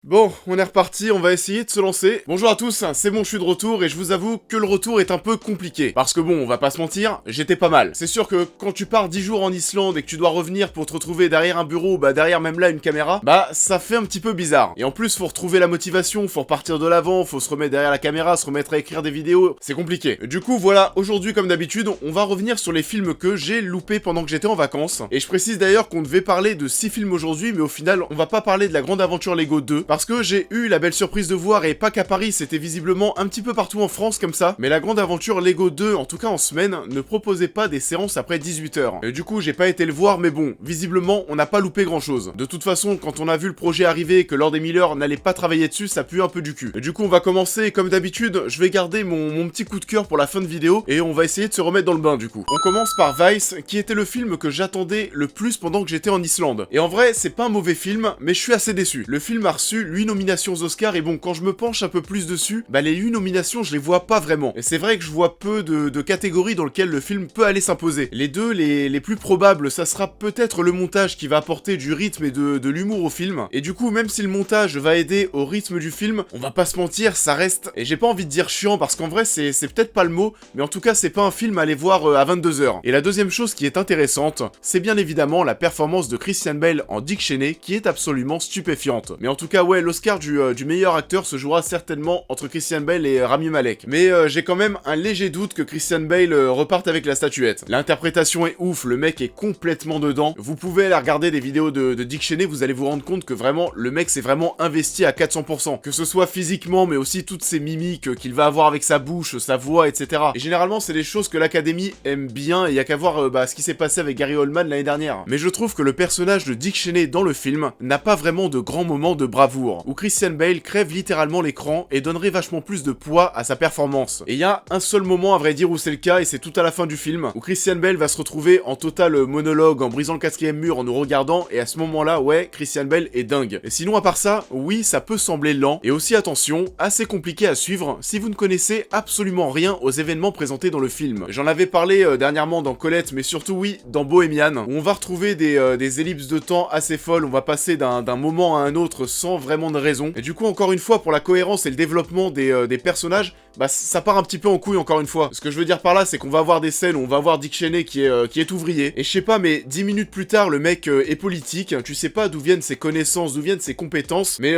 Bon, on est reparti, on va essayer de se lancer. Bonjour à tous, c'est bon, je suis de retour et je vous avoue que le retour est un peu compliqué. Parce que bon, on va pas se mentir, j'étais pas mal. C'est sûr que quand tu pars 10 jours en Islande et que tu dois revenir pour te retrouver derrière un bureau, derrière même là une caméra, ça fait un petit peu bizarre. Et en plus, faut retrouver la motivation, faut repartir de l'avant, faut se remettre derrière la caméra, se remettre à écrire des vidéos, c'est compliqué. Du coup, voilà, aujourd'hui comme d'habitude, on va revenir sur les films que j'ai loupés pendant que j'étais en vacances. Et je précise d'ailleurs qu'on devait parler de 6 films aujourd'hui, mais au final, on va pas parler de la grande aventure Lego 2, parce que j'ai eu la belle surprise de voir, et pas qu'à Paris, c'était visiblement un petit peu partout en France comme ça, mais la grande aventure Lego 2, en tout cas en semaine, ne proposait pas des séances après 18h. Et du coup, j'ai pas été le voir, mais bon, visiblement, on n'a pas loupé grand chose. De toute façon, quand on a vu le projet arriver et que Lord et Miller n'allait pas travailler dessus, ça pue un peu du cul. Et du coup, on va commencer, comme d'habitude, je vais garder mon petit coup de cœur pour la fin de vidéo, et on va essayer de se remettre dans le bain du coup. On commence par Vice, qui était le film que j'attendais le plus pendant que j'étais en Islande. Et en vrai, c'est pas un mauvais film, mais je suis assez déçu. Le film a reçu 8 nominations aux Oscars, et bon, quand je me penche un peu plus dessus, les 8 nominations, je les vois pas vraiment. Et c'est vrai que je vois peu de catégories dans lesquelles le film peut aller s'imposer. Les deux, les plus probables, ça sera peut-être le montage qui va apporter du rythme et de l'humour au film. Et du coup, même si le montage va aider au rythme du film, on va pas se mentir, ça reste, et j'ai pas envie de dire chiant, parce qu'en vrai, c'est peut-être pas le mot, mais en tout cas, c'est pas un film à aller voir à 22h. Et la deuxième chose qui est intéressante, c'est bien évidemment la performance de Christian Bale en Dick Cheney, qui est absolument stupéfiante. Mais en tout cas, ouais, l'Oscar du meilleur acteur se jouera certainement entre Christian Bale et Rami Malek. Mais j'ai quand même un léger doute que Christian Bale reparte avec la statuette. L'interprétation est ouf, le mec est complètement dedans. Vous pouvez aller regarder des vidéos de Dick Cheney, vous allez vous rendre compte que vraiment, le mec s'est vraiment investi à 400%. Que ce soit physiquement, mais aussi toutes ces mimiques qu'il va avoir avec sa bouche, sa voix, etc. Et généralement, c'est des choses que l'Académie aime bien, et il y a qu'à voir ce qui s'est passé avec Gary Oldman l'année dernière. Mais je trouve que le personnage de Dick Cheney dans le film n'a pas vraiment de grands moments de bravoure, où Christian Bale crève littéralement l'écran et donnerait vachement plus de poids à sa performance. Et il y a un seul moment à vrai dire où c'est le cas, et c'est tout à la fin du film, où Christian Bale va se retrouver en total monologue, en brisant le quatrième mur, en nous regardant, et à ce moment-là, ouais, Christian Bale est dingue. Et sinon à part ça, oui, ça peut sembler lent, et aussi attention, assez compliqué à suivre si vous ne connaissez absolument rien aux événements présentés dans le film. J'en avais parlé dernièrement dans Colette, mais surtout oui, dans Bohemian, où on va retrouver des ellipses de temps assez folles, on va passer d'un moment à un autre sans vraiment de raison. Et du coup, encore une fois, pour la cohérence et le développement des personnages, ça part un petit peu en couille encore une fois. Ce que je veux dire par là, c'est qu'on va avoir des scènes où on va voir Dick Cheney qui est ouvrier, et je sais pas, mais 10 minutes plus tard, le mec est politique, tu sais pas d'où viennent ses connaissances, d'où viennent ses compétences, mais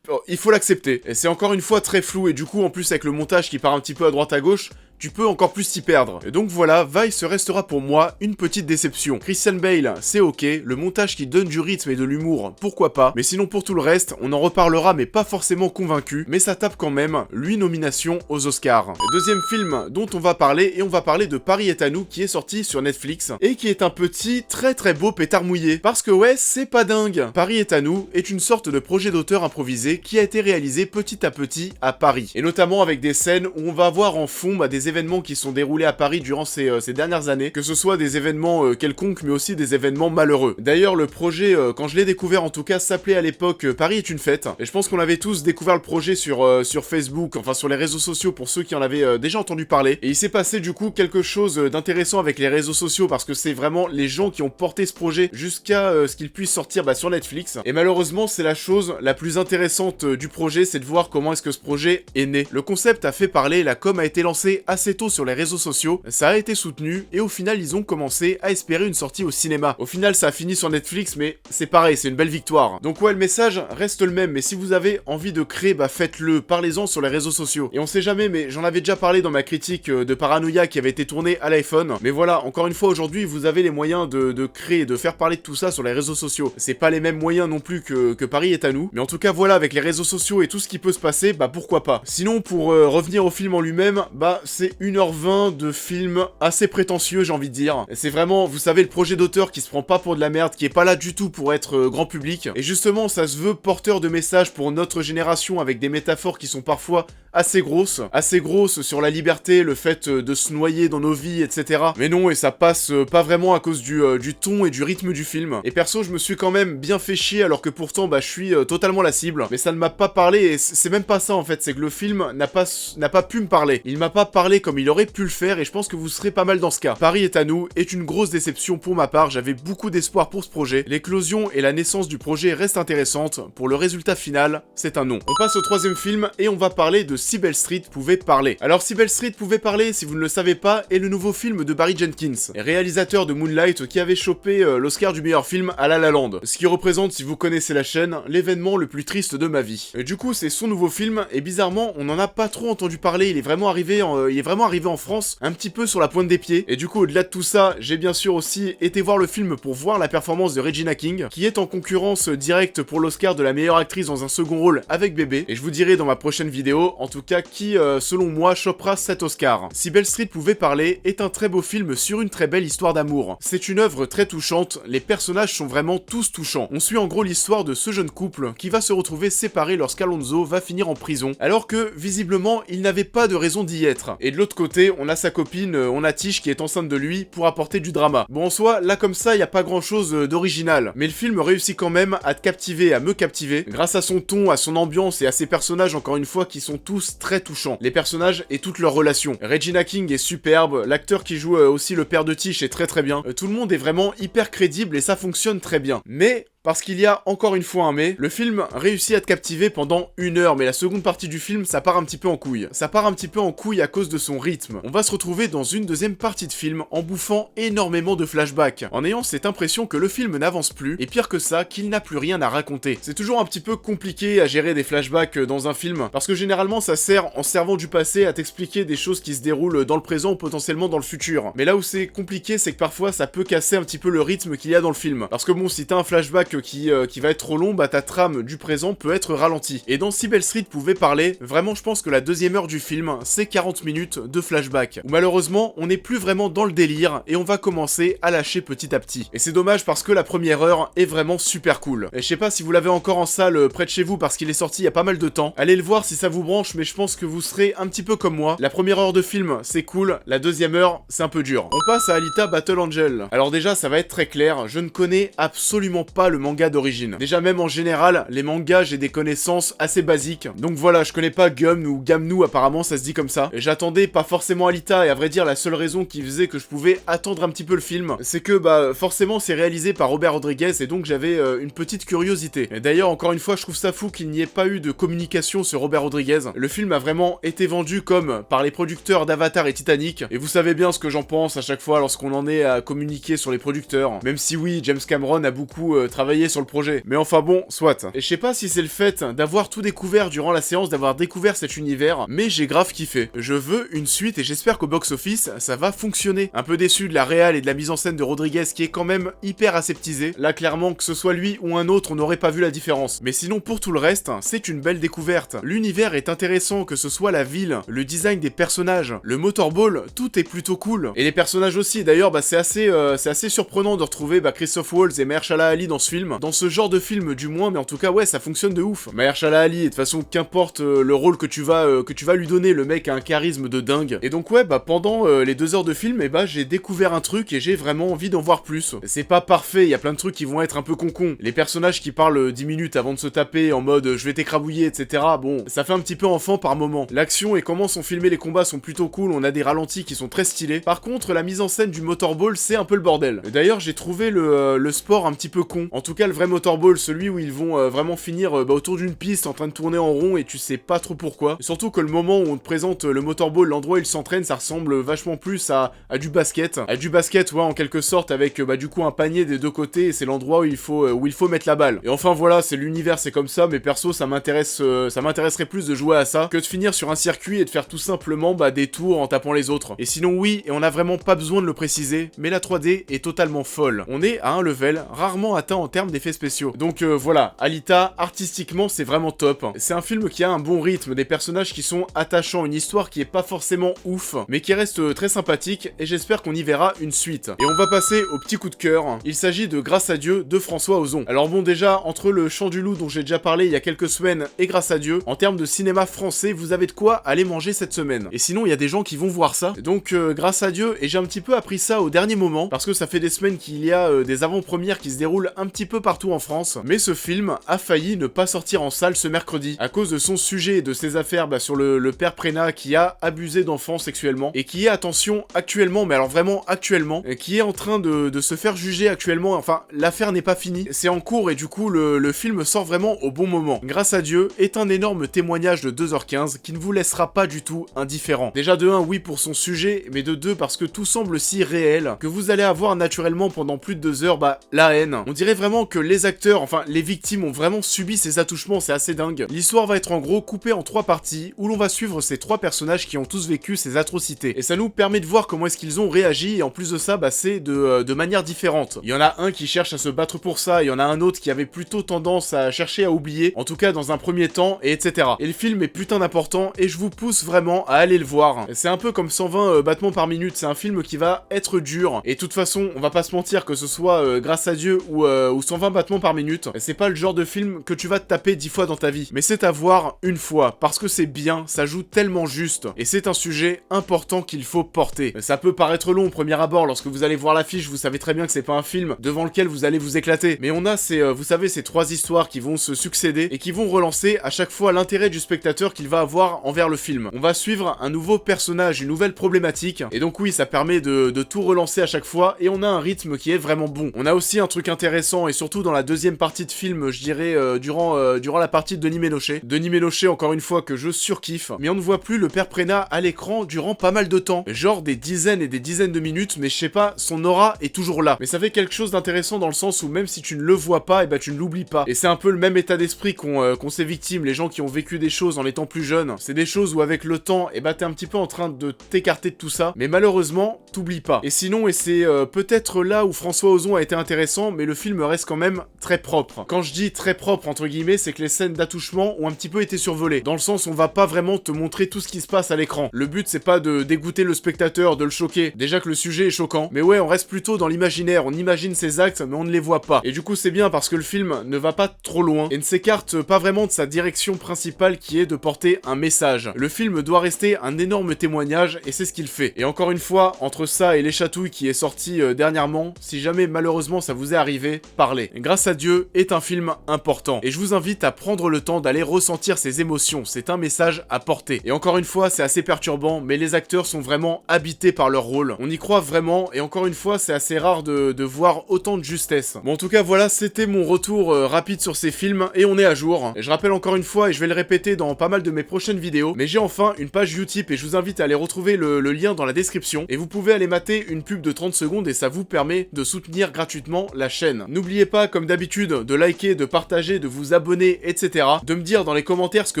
il faut l'accepter. Et c'est encore une fois très flou, et du coup, en plus avec le montage qui part un petit peu à droite à gauche, tu peux encore plus t'y perdre. Et donc voilà, Vice restera pour moi une petite déception. Christian Bale, c'est ok, le montage qui donne du rythme et de l'humour, pourquoi pas, mais sinon pour tout le reste, on en reparlera mais pas forcément convaincu, mais ça tape quand même 8 nominations aux Oscars. Le deuxième film dont on va parler, et on va parler de Paris est à nous, qui est sorti sur Netflix, et qui est un petit, très beau pétard mouillé. Parce que ouais, c'est pas dingue. Paris est à nous est une sorte de projet d'auteur improvisé qui a été réalisé petit à petit à Paris, et notamment avec des scènes où on va voir en fond des événements qui sont déroulés à Paris durant ces dernières années, que ce soit des événements quelconques, mais aussi des événements malheureux. D'ailleurs, le projet, quand je l'ai découvert en tout cas, s'appelait à l'époque Paris est une fête, et je pense qu'on avait tous découvert le projet sur Facebook, enfin sur les réseaux sociaux pour ceux qui en avaient déjà entendu parler, et il s'est passé du coup quelque chose d'intéressant avec les réseaux sociaux, parce que c'est vraiment les gens qui ont porté ce projet jusqu'à ce qu'il puisse sortir sur Netflix, et malheureusement c'est la chose la plus intéressante du projet, c'est de voir comment est-ce que ce projet est né. Le concept a fait parler, la com a été lancée assez tôt sur les réseaux sociaux, ça a été soutenu, et au final ils ont commencé à espérer une sortie au cinéma. Au final ça a fini sur Netflix, mais c'est pareil, c'est une belle victoire. Donc ouais, le message reste le même, mais si vous avez envie de créer, faites-le, parlez-en sur les réseaux sociaux. Et on sait jamais, mais j'en avais déjà parlé dans ma critique de Paranoia qui avait été tournée à l'iPhone, mais voilà, encore une fois aujourd'hui vous avez les moyens de créer, de faire parler de tout ça sur les réseaux sociaux. C'est pas les mêmes moyens non plus que Paris est à nous, mais en tout cas voilà, avec les réseaux sociaux et tout ce qui peut se passer, pourquoi pas. Sinon pour revenir au film en lui-même, c'est 1h20 de film assez prétentieux, j'ai envie de dire. C'est vraiment, vous savez, le projet d'auteur qui se prend pas pour de la merde, qui est pas là du tout pour être grand public. Et justement, ça se veut porteur de messages pour notre génération, avec des métaphores qui sont parfois assez grosse sur la liberté, le fait de se noyer dans nos vies, etc. Mais non, et ça passe pas vraiment à cause du ton et du rythme du film. Et perso, je me suis quand même bien fait chier, alors que pourtant, bah, je suis totalement la cible. Mais ça ne m'a pas parlé, et c'est même pas ça en fait, c'est que le film n'a pas pu me parler. Il m'a pas parlé comme il aurait pu le faire, et je pense que vous serez pas mal dans ce cas. Paris est à nous est une grosse déception pour ma part, j'avais beaucoup d'espoir pour ce projet. L'éclosion et la naissance du projet restent intéressantes, pour le résultat final, c'est un non. On passe au troisième film, et on va parler de Si Belle Street pouvait parler. Alors Si Belle Street pouvait parler, si vous ne le savez pas, est le nouveau film de Barry Jenkins, réalisateur de Moonlight qui avait chopé l'Oscar du meilleur film à La La Land. Ce qui représente, si vous connaissez la chaîne, l'événement le plus triste de ma vie. Et du coup, c'est son nouveau film, et bizarrement, on n'en a pas trop entendu parler, il est vraiment arrivé en France, un petit peu sur la pointe des pieds. Et du coup, au-delà de tout ça, j'ai bien sûr aussi été voir le film pour voir la performance de Regina King, qui est en concurrence directe pour l'Oscar de la meilleure actrice dans un second rôle avec Bébé, et je vous dirai dans ma prochaine vidéo, en tout cas, qui, selon moi, chopera cet Oscar. Si Belle Street pouvait parler est un très beau film sur une très belle histoire d'amour. C'est une œuvre très touchante, les personnages sont vraiment tous touchants. On suit en gros l'histoire de ce jeune couple qui va se retrouver séparé lorsqu'Alonso va finir en prison, alors que, visiblement, il n'avait pas de raison d'y être. Et de l'autre côté, on a sa copine, on a Tish qui est enceinte de lui pour apporter du drama. Bon, en soi, là comme ça, y a pas grand chose d'original, mais le film réussit quand même à te captiver, à me captiver, grâce à son ton, à son ambiance et à ses personnages, encore une fois, qui sont tous très touchants. Les personnages et toutes leurs relations. Regina King est superbe, l'acteur qui joue aussi le père de Tish est très bien. Tout le monde est vraiment hyper crédible et ça fonctionne très bien. Mais parce qu'il y a encore une fois un mais, le film réussit à te captiver pendant 1 heure, mais la seconde partie du film, ça part un petit peu en couille. Ça part un petit peu en couille à cause de son rythme. On va se retrouver dans une deuxième partie de film en bouffant énormément de flashbacks, en ayant cette impression que le film n'avance plus, et pire que ça, qu'il n'a plus rien à raconter. C'est toujours un petit peu compliqué à gérer des flashbacks dans un film, parce que généralement ça sert, en servant du passé, à t'expliquer des choses qui se déroulent dans le présent ou potentiellement dans le futur. Mais là où c'est compliqué, c'est que parfois ça peut casser un petit peu le rythme qu'il y a dans le film. Parce que bon, si t'as un flashback qui va être trop long, bah ta trame du présent peut être ralentie. Et dans Si Belle Street pouvait parler, vraiment je pense que la deuxième heure du film, c'est 40 minutes de flashback, où malheureusement on n'est plus vraiment dans le délire, et on va commencer à lâcher petit à petit. Et c'est dommage parce que la première heure est vraiment super cool. Et je sais pas si vous l'avez encore en salle près de chez vous parce qu'il est sorti il y a pas mal de temps, allez le voir si ça vous branche, mais je pense que vous serez un petit peu comme moi. La première heure de film, c'est cool, la deuxième heure, c'est un peu dur. On passe à Alita Battle Angel. Alors déjà, ça va être très clair, je ne connais absolument pas le manga d'origine. Déjà même en général, les mangas, j'ai des connaissances assez basiques. Donc voilà, je connais pas Gum ou Gamnou, apparemment ça se dit comme ça. J'attendais pas forcément Alita, et à vrai dire la seule raison qui faisait que je pouvais attendre un petit peu le film, c'est que bah forcément c'est réalisé par Robert Rodriguez, et donc j'avais une petite curiosité. Et d'ailleurs encore une fois, je trouve ça fou qu'il n'y ait pas eu de communication sur Robert Rodriguez. Le film a vraiment été vendu comme par les producteurs d'Avatar et Titanic, et vous savez bien ce que j'en pense à chaque fois lorsqu'on en est à communiquer sur les producteurs. Même si oui, James Cameron a beaucoup travaillé sur le projet. Mais enfin bon, soit. Et je sais pas si c'est le fait d'avoir tout découvert durant la séance, d'avoir découvert cet univers, mais j'ai grave kiffé. Je veux une suite et j'espère qu'au box-office, ça va fonctionner. Un peu déçu de la réal et de la mise en scène de Rodriguez qui est quand même hyper aseptisée. Là, clairement, que ce soit lui ou un autre, on n'aurait pas vu la différence. Mais sinon, pour tout le reste, c'est une belle découverte. L'univers est intéressant, que ce soit la ville, le design des personnages, le motorball, tout est plutôt cool. Et les personnages aussi, d'ailleurs, bah c'est assez surprenant de retrouver Christophe Waltz et Mahershala Ali dans ce film. Dans ce genre de film du moins, mais en tout cas ouais, ça fonctionne de ouf. Mahershala Ali, et de toute façon qu'importe le rôle que tu vas lui donner, le mec a un charisme de dingue. Et donc ouais, bah pendant les 2 heures de film, et bah j'ai découvert un truc et j'ai vraiment envie d'en voir plus. C'est pas parfait, il y a plein de trucs qui vont être un peu concons. Les personnages qui parlent 10 minutes avant de se taper en mode je vais t'écrabouiller, etc. Bon, ça fait un petit peu enfant par moment. L'action et comment sont filmés les combats sont plutôt cool, on a des ralentis qui sont très stylés. Par contre, la mise en scène du motorball, c'est un peu le bordel. D'ailleurs, j'ai trouvé le sport un petit peu con. En tout cas, le vrai motorball, celui où ils vont vraiment finir autour d'une piste en train de tourner en rond et tu sais pas trop pourquoi. Surtout que le moment où on te présente le motorball, l'endroit où il s'entraîne, ça ressemble vachement plus à du basket. À du basket, ouais, en quelque sorte, avec du coup un panier des deux côtés, et c'est l'endroit où il faut mettre la balle. Et enfin voilà, c'est l'univers, c'est comme ça, mais perso, ça m'intéresserait plus de jouer à ça que de finir sur un circuit et de faire tout simplement des tours en tapant les autres. Et sinon oui, et on a vraiment pas besoin de le préciser, mais la 3D est totalement folle. On est à un level rarement atteint en termes d'effets spéciaux. Donc voilà, Alita, artistiquement, c'est vraiment top. C'est un film qui a un bon rythme, des personnages qui sont attachants, une histoire qui est pas forcément ouf, mais qui reste très sympathique, et j'espère qu'on y verra une suite. Et on va passer au petit coup de cœur. Il s'agit de Grâce à Dieu de François Ozon. Alors bon, déjà, entre Le Chant du Loup dont j'ai déjà parlé il y a quelques semaines et Grâce à Dieu, en termes de cinéma français, vous avez de quoi aller manger cette semaine. Et sinon, il y a des gens qui vont voir ça. Donc Grâce à Dieu, et j'ai un petit peu appris ça au dernier moment, parce que ça fait des semaines qu'il y a des avant-premières qui se déroulent un petit peu partout en France, mais ce film a failli ne pas sortir en salle ce mercredi, à cause de son sujet et de ses affaires sur le père Prénat qui a abusé d'enfants sexuellement, et qui est, attention, actuellement, mais alors vraiment actuellement, qui est en train de se faire juger actuellement. Enfin, l'affaire n'est pas finie, c'est en cours, et du coup, le film sort vraiment au bon moment. Grâce à Dieu est un énorme témoignage de 2h15 qui ne vous laissera pas du tout indifférent. Déjà de 1, oui, pour son sujet, mais de 2, parce que tout semble si réel que vous allez avoir naturellement pendant plus de 2 heures, la haine. On dirait vraiment que les acteurs, enfin les victimes, ont vraiment subi ces attouchements, c'est assez dingue. L'histoire va être en gros coupée en 3 parties, où l'on va suivre ces 3 personnages qui ont tous vécu ces atrocités. Et ça nous permet de voir comment est-ce qu'ils ont réagi, et en plus de ça, c'est de manière différente. Il y en a un qui cherche à se battre pour ça, il y en a un autre qui avait plutôt tendance à chercher à oublier, en tout cas dans un premier temps, et etc. Et le film est putain d'important, et je vous pousse vraiment à aller le voir. C'est un peu comme 120 battements par minute, c'est un film qui va être dur, et de toute façon, on va pas se mentir, que ce soit Grâce à Dieu ou 120 battements par minute, c'est pas le genre de film que tu vas te taper 10 fois dans ta vie, mais c'est à voir une fois, parce que c'est bien, ça joue tellement juste, et c'est un sujet important qu'il faut porter. Ça peut paraître long au premier abord, lorsque vous allez voir l'affiche, vous savez très bien que c'est pas un film devant lequel vous allez vous éclater, mais on a vous savez, ces 3 histoires qui vont se succéder, et qui vont relancer à chaque fois l'intérêt du spectateur qu'il va avoir envers le film. On va suivre un nouveau personnage, une nouvelle problématique, et donc oui, ça permet de tout relancer à chaque fois, et on a un rythme qui est vraiment bon. On a aussi un truc intéressant, et surtout dans la deuxième partie de film, je dirais, durant la partie de Denis Ménochet. Denis Ménochet, encore une fois, que je surkiffe, mais on ne voit plus le père Prénat à l'écran durant pas mal de temps. Genre des dizaines et des dizaines de minutes, mais je sais pas, son aura est toujours là. Mais ça fait quelque chose d'intéressant dans le sens où même si tu ne le vois pas, et tu ne l'oublies pas. Et c'est un peu le même état d'esprit qu'ont ces victimes, les gens qui ont vécu des choses en étant plus jeunes. C'est des choses où avec le temps, t'es un petit peu en train de t'écarter de tout ça, mais malheureusement, t'oublies pas. Et sinon, et c'est peut-être là où François Ozon a été intéressant, mais le film reste quand même très propre. Quand je dis très propre, entre guillemets, c'est que les scènes d'attouchement ont un petit peu été survolées. Dans le sens, on va pas vraiment te montrer tout ce qui se passe à l'écran. Le but, c'est pas de dégoûter le spectateur, de le choquer. Déjà que le sujet est choquant. Mais ouais, on reste plutôt dans l'imaginaire, on imagine ces actes, mais on ne les voit pas. Et du coup, c'est bien parce que le film ne va pas trop loin, et ne s'écarte pas vraiment de sa direction principale qui est de porter un message. Le film doit rester un énorme témoignage, et c'est ce qu'il fait. Et encore une fois, entre ça et Les Chatouilles qui est sorti dernièrement, si jamais malheureusement ça vous est arrivé, parlez. Grâce à Dieu est un film important, et je vous invite à prendre le temps d'aller ressentir ses émotions, c'est un message à porter. Et encore une fois, c'est assez perturbant, mais les acteurs sont vraiment habités par leur rôle. On y croit vraiment, et encore une fois, c'est assez rare de voir autant de justesse. Bon, en tout cas, voilà, c'était mon retour rapide sur ces films, et on est à jour. Et je rappelle encore une fois, et je vais le répéter dans pas mal de mes prochaines vidéos, mais j'ai enfin une page Utip, et je vous invite à aller retrouver le lien dans la description, et vous pouvez aller mater une pub de 30 secondes, et ça vous permet de soutenir gratuitement la chaîne. N'oubliez pas, comme d'habitude, de liker, de partager, de vous abonner, etc. De me dire dans les commentaires ce que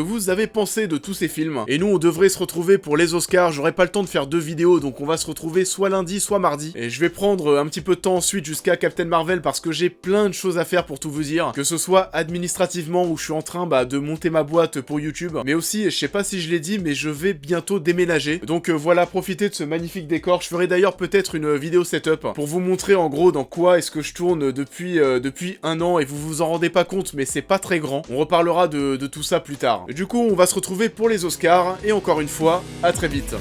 vous avez pensé de tous ces films. Et nous, on devrait se retrouver pour les Oscars, j'aurai pas le temps de faire 2 vidéos, donc on va se retrouver soit lundi, soit mardi. Et je vais prendre un petit peu de temps ensuite jusqu'à Captain Marvel, parce que j'ai plein de choses à faire pour tout vous dire, que ce soit administrativement, où je suis en train de monter ma boîte pour YouTube, mais aussi, je sais pas si je l'ai dit, mais je vais bientôt déménager. Donc voilà, profitez de ce magnifique décor. Je ferai d'ailleurs peut-être une vidéo setup, pour vous montrer en gros dans quoi est-ce que je tourne depuis 1 an, et vous vous en rendez pas compte, mais c'est pas très grand. On reparlera de tout ça plus tard. Et du coup, on va se retrouver pour les Oscars, et encore une fois, à très vite.